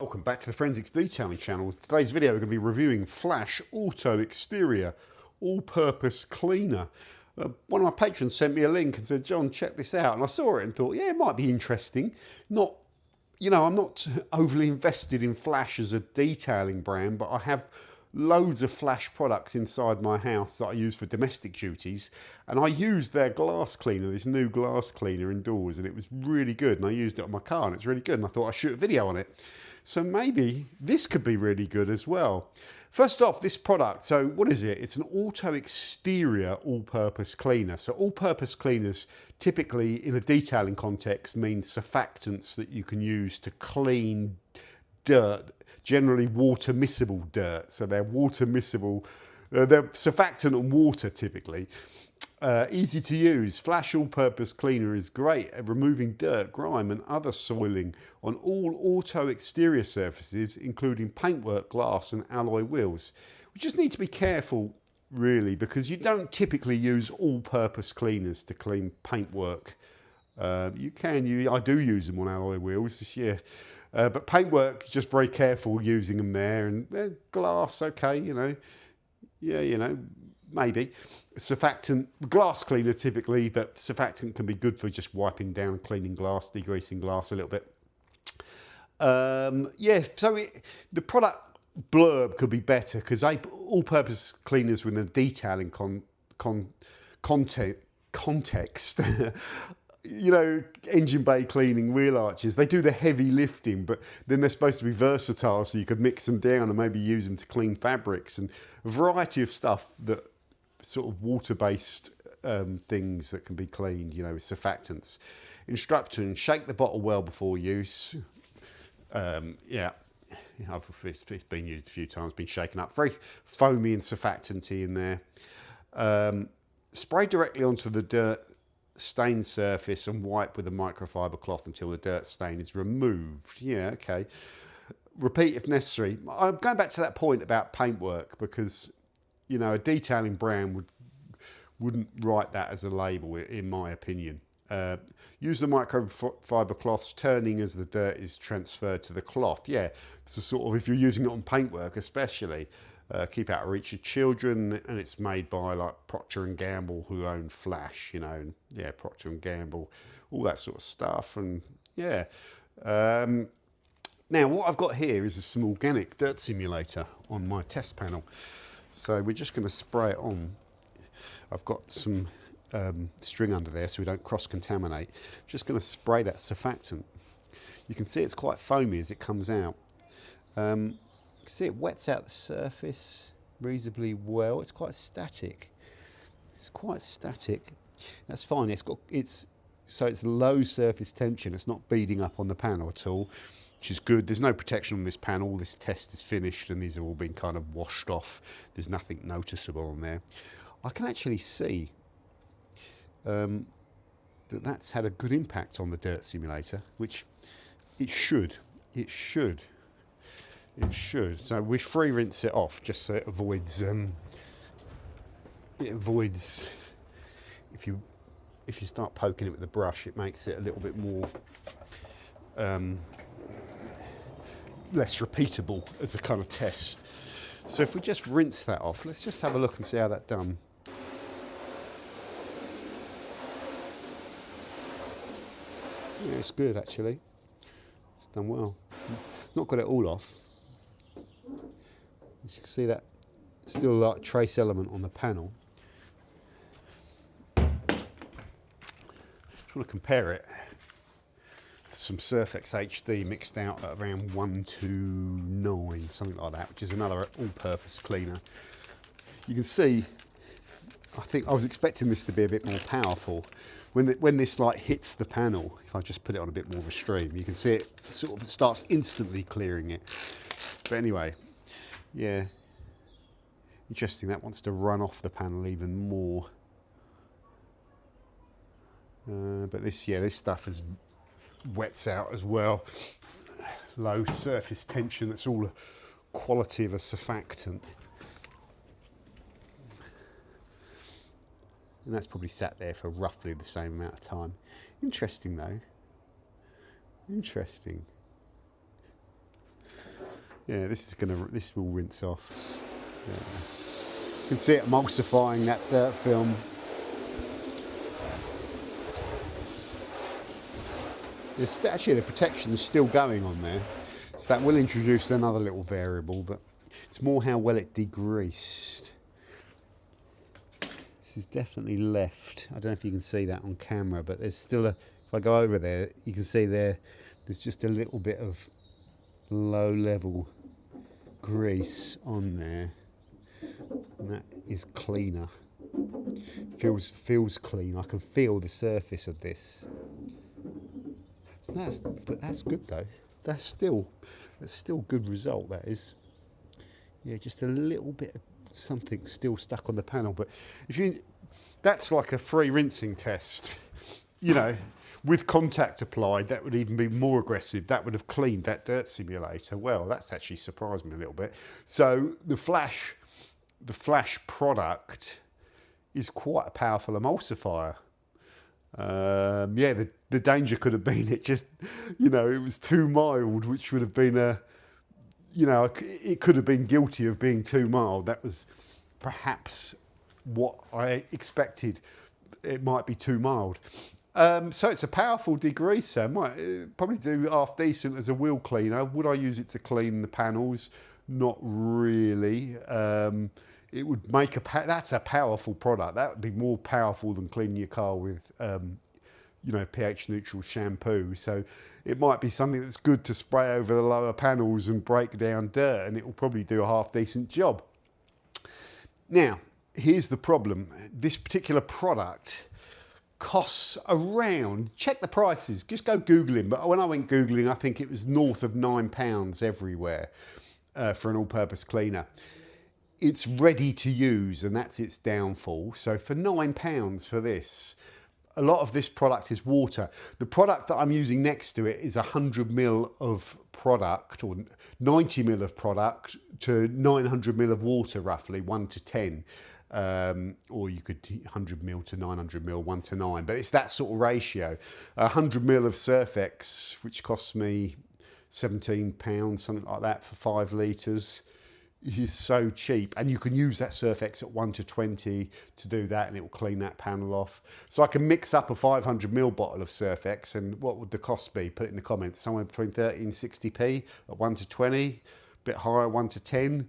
Welcome back to the Forensics Detailing channel. Today's video we're going to be reviewing Flash Auto Exterior All-Purpose Cleaner. One of my patrons sent me a link and said, John, check this out. And I saw it and thought, yeah, it might be interesting. I'm not overly invested in Flash as a detailing brand, but I have loads of Flash products inside my house that I use for domestic duties, and I used their glass cleaner, this new glass cleaner indoors, and it was really good, and I used it on my car and it's really good, and I thought I'd shoot a video on it. So maybe this could be really good as well. First off, this product, so what is it? It's an auto exterior all-purpose cleaner. So all-purpose cleaners typically in a detailing context mean surfactants that you can use to clean dirt, generally water miscible dirt. So they're water miscible, they're surfactant and water typically. Easy to use. Flash all-purpose cleaner is great at removing dirt, grime and other soiling on all auto exterior surfaces, including paintwork, glass and alloy wheels. We just need to be careful really, because you don't typically use all-purpose cleaners to clean paintwork. I do use them on alloy wheels this year. But paintwork, just very careful using them there, and glass, okay, maybe. Surfactant, glass cleaner typically, but surfactant can be good for just wiping down, cleaning glass, degreasing glass a little bit. The product blurb could be better, because all-purpose cleaners within a detailing context, engine bay cleaning, wheel arches, they do the heavy lifting, but then they're supposed to be versatile, so you could mix them down and maybe use them to clean fabrics and a variety of stuff, that sort of water-based things that can be cleaned, with surfactants. Instruction: shake the bottle well before use. It's been used a few times, been shaken up. Very foamy and surfactanty in there. Spray directly onto the dirt stained surface and wipe with a microfiber cloth until the dirt stain is removed. Yeah, okay. Repeat if necessary. I'm going back to that point about paintwork, because a detailing brand wouldn't write that as a label, in my opinion. Use the microfiber cloths, turning as the dirt is transferred to the cloth. Yeah, so sort of if you're using it on paintwork especially, keep out of reach of children, and it's made by like Procter & Gamble, who own Flash, and Procter & Gamble, all that sort of stuff. And yeah. Now what I've got here is some organic dirt simulator on my test panel. So we're just going to spray it on. I've got some string under there so we don't cross-contaminate. Just going to spray that surfactant. You can see it's quite foamy as it comes out. You can see it wets out the surface reasonably well. It's quite static. That's fine. It's low surface tension. It's not beading up on the panel at all, which is good. There's no protection on this panel. This test is finished and these have all been kind of washed off. There's nothing noticeable on there. I can actually see that's had a good impact on the dirt simulator, which it should. So we free rinse it off just so it avoids if you start poking it with the brush, it makes it a little bit more less repeatable as a kind of test. So if we just rinse that off, let's just have a look and see how that's done. Yeah, it's good actually. It's done well. It's not got it all off. As you can see, that still like trace element on the panel. Just want to compare it to some Surfex HD mixed out at around 129, something like that, which is another all-purpose cleaner. You can see, I think I was expecting this to be a bit more powerful. When this like hits the panel, if I just put it on a bit more of a stream, you can see it sort of starts instantly clearing it. But anyway, yeah, interesting. That wants to run off the panel even more. But this stuff wets out as well. Low surface tension. That's all a quality of a surfactant. And that's probably sat there for roughly the same amount of time. Interesting though. Interesting. Yeah, this will rinse off. Yeah. You can see it emulsifying that dirt film. Actually, the protection's still going on there, so that will introduce another little variable, but it's more how well it degreased. This is definitely left. I don't know if you can see that on camera, but there's still if I go over there, you can see there's just a little bit of low level grease on there, and that is cleaner. Feels clean. I can feel the surface of this. But that's good though. That's still good result. That is. Yeah, just a little bit of something still stuck on the panel. But that's like a free rinsing test. You know, with contact applied, that would even be more aggressive. That would have cleaned that dirt simulator. Well, that's actually surprised me a little bit. So the Flash product is quite a powerful emulsifier. Yeah, the danger could have been it was too mild, which would have been it could have been guilty of being too mild. That was perhaps what I expected. It might be too mild. So it's a powerful degreaser. Might probably do half decent as a wheel cleaner. Would I use it to clean the panels? Not really. It would make that's a powerful product. That would be more powerful than cleaning your car with, pH neutral shampoo. So it might be something that's good to spray over the lower panels and break down dirt, and it will probably do a half decent job. Now, here's the problem. This particular product costs around, check the prices, just go Googling. But when I went Googling, I think it was north of £9 everywhere for an all-purpose cleaner. It's ready to use, and that's its downfall. So for £9 for this, a lot of this product is water. The product that I'm using next to it is 100ml of product, or 90ml of product to 900ml of water, roughly 1 to 10. Or you could 100ml to 900ml, 1 to 9, but it's that sort of ratio. 100ml of Surfex, which costs me £17, something like that, for 5 litres. It is so cheap, and you can use that Surfex at 1 to 20 to do that, and it will clean that panel off. So I can mix up a 500ml bottle of Surfex, and what would the cost be? Put it in the comments. Somewhere between 30 and 60p at 1 to 20, a bit higher 1 to 10.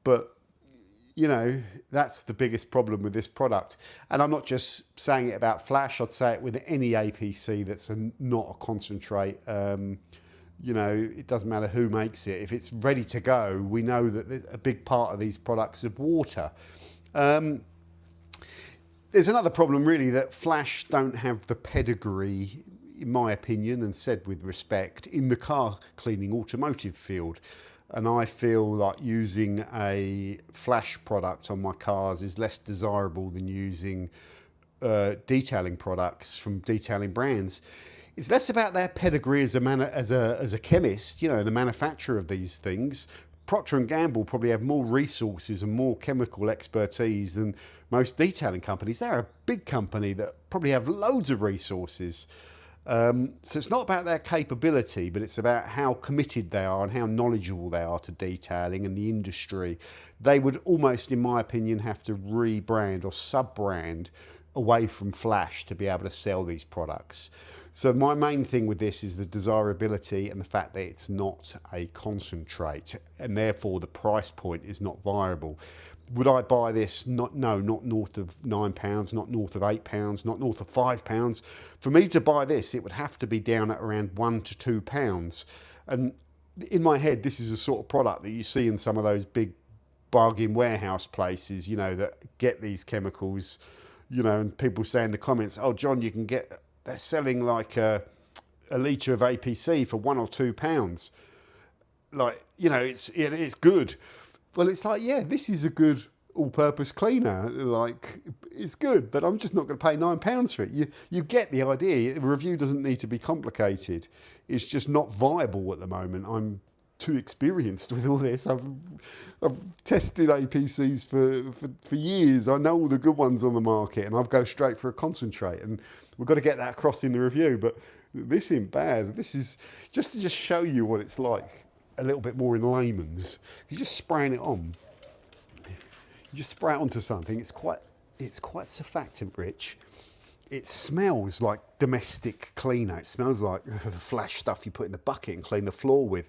But that's the biggest problem with this product. And I'm not just saying it about Flash. I'd say it with any APC that's not a concentrate. It doesn't matter who makes it. If it's ready to go, we know that a big part of these products is water. There's another problem really, that Flash don't have the pedigree, in my opinion, and said with respect, in the car cleaning automotive field. And I feel like using a Flash product on my cars is less desirable than using detailing products from detailing brands. It's less about their pedigree as a chemist, the manufacturer of these things. Procter & Gamble probably have more resources and more chemical expertise than most detailing companies. They're a big company that probably have loads of resources. So it's not about their capability, but it's about how committed they are and how knowledgeable they are to detailing and the industry. They would almost, in my opinion, have to rebrand or sub-brand away from Flash to be able to sell these products. So my main thing with this is the desirability and the fact that it's not a concentrate, and therefore the price point is not viable. Would I buy this? Not north of £9, not north of £8, not north of £5. For me to buy this, it would have to be down at around £1 to £2. And in my head, this is a sort of product that you see in some of those big bargain warehouse places, that get these chemicals, and people say in the comments, oh, John, you can get, they're selling like a litre of APC for £1 or £2. Like, it's good. Well, it's like, yeah, this is a good all-purpose cleaner. Like, it's good, but I'm just not going to pay £9 for it. You get the idea. The review doesn't need to be complicated. It's just not viable at the moment. I'm too experienced with all this. I've tested APCs for years. I know all the good ones on the market, and I'll go straight for a concentrate. And we've got to get that across in the review. But this isn't bad. This is just to show you what it's like. a little bit more in layman's, you're just spraying it on. You just spray it onto something. It's quite surfactant rich. It smells like domestic cleaner. It smells like the Flash stuff you put in the bucket and clean the floor with.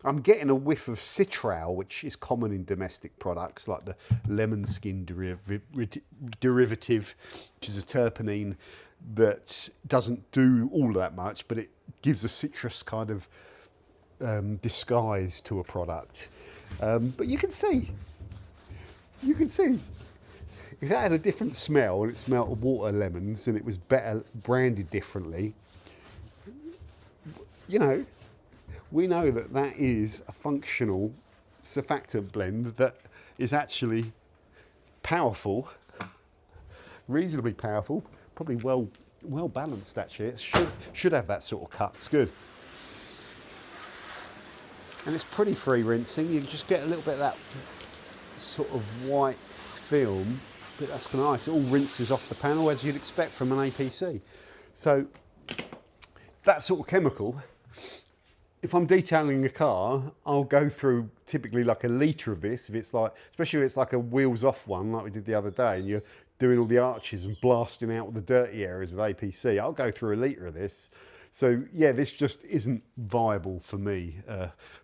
I'm getting a whiff of citral, which is common in domestic products, like the lemon skin derivative, which is a terpene that doesn't do all that much, but it gives a citrus kind of disguise to a product. But you can see, if that had a different smell and it smelled of water lemons and it was better branded differently, you know, we know that that is a functional surfactant blend that is actually powerful, reasonably powerful, probably well balanced actually. It should have that sort of cut. It's good. And it's pretty free rinsing. You just get a little bit of that sort of white film, but that's kind of nice. It all rinses off the panel as you'd expect from an APC. So that sort of chemical, if I'm detailing a car, I'll go through typically like a litre of this, if it's like, especially if it's like a wheels off one like we did the other day, and you're doing all the arches and blasting out all the dirty areas with APC, I'll go through a litre of this. So yeah, this just isn't viable for me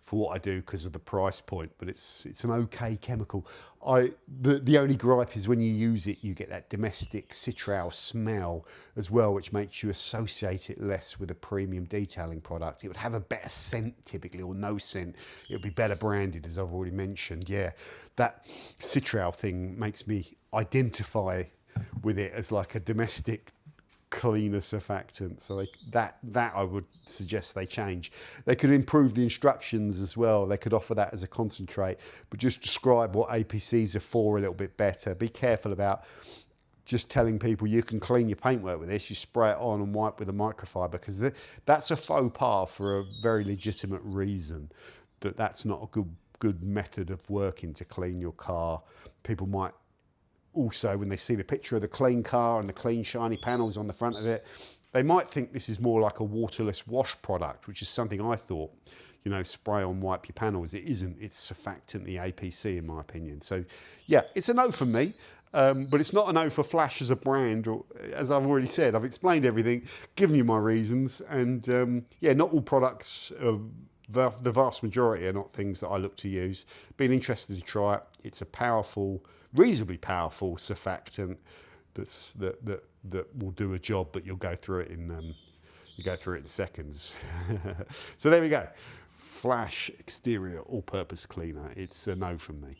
for what I do because of the price point, but it's an okay chemical. The only gripe is when you use it, you get that domestic citral smell as well, which makes you associate it less with a premium detailing product. It would have a better scent typically, or no scent. It would be better branded, as I've already mentioned. Yeah, that citral thing makes me identify with it as like a domestic cleaner surfactant. So that I would suggest they change. They could improve the instructions as well. They could offer that as a concentrate, but just describe what APCs are for a little bit better. Be careful about just telling people you can clean your paintwork with this. You spray it on and wipe with a microfiber, because that's a faux pas for a very legitimate reason. That's not a good method of working to clean your car. People might also, when they see the picture of the clean car and the clean shiny panels on the front of it, they might think this is more like a waterless wash product, which is something I thought, you know, spray on, wipe your panels. It isn't. It's surfactant, the APC, in my opinion. So yeah, it's a no from me, but it's not a no for Flash as a brand. Or, as I've already said, I've explained everything, given you my reasons, and yeah, not all products, the vast majority are not things that I look to use. Been interested to try it. It's a powerful, reasonably powerful surfactant that will do a job, but you'll go through it in seconds. So there we go. Flash exterior all-purpose cleaner. It's a no from me.